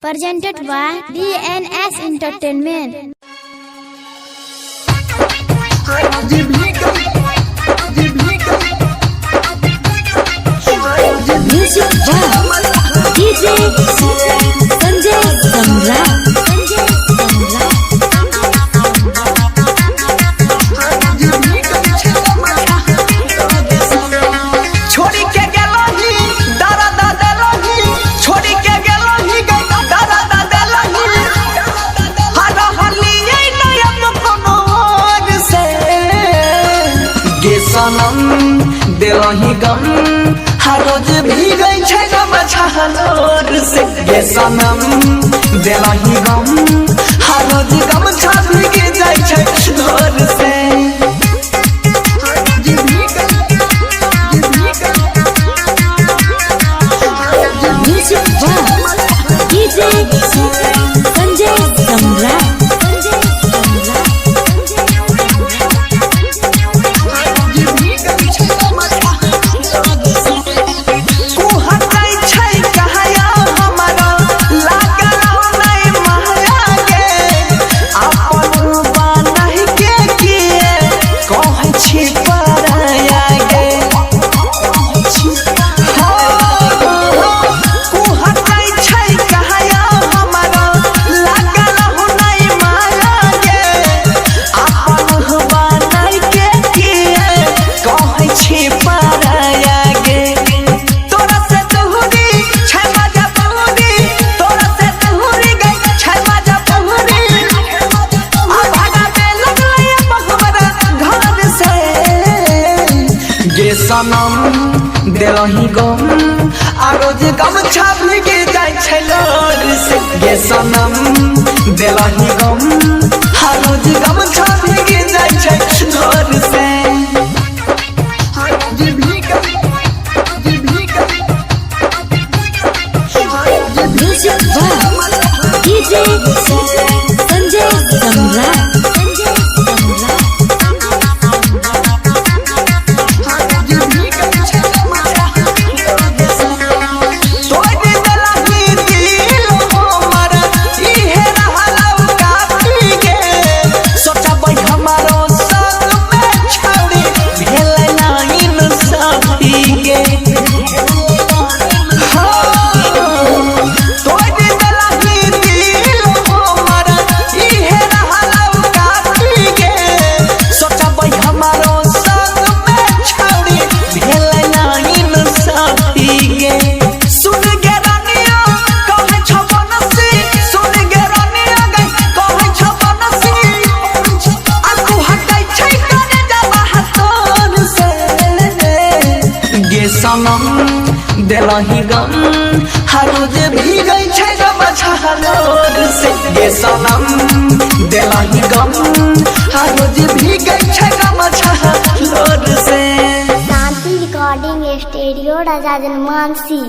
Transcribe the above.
Presented by DNS Entertainment. Music by DJ Sanjay Samrat. सनम दिलही गम हर रोज भीगै छै गम छहलोर से गे सनम दिलही गम हर रोज गम छाभीग जाइ छै लोर से Music by DJ Sanjay Samrat. सनम दिलही गम आ रोज गम छाभीग जाइ छै लोर से गे सनम दिलही गम आ रोज गम छाभीग जाइ छै लोर से Music by DJ Sanjay Samrat. सनम दिलही गम हर रोज भीगै छै गम छहलोर से गे सनम दिलही गम हर रोज भीगै छै गम छहलोर से। शांति रिकॉर्डिंग स्टूडियो राजा जनमानसी।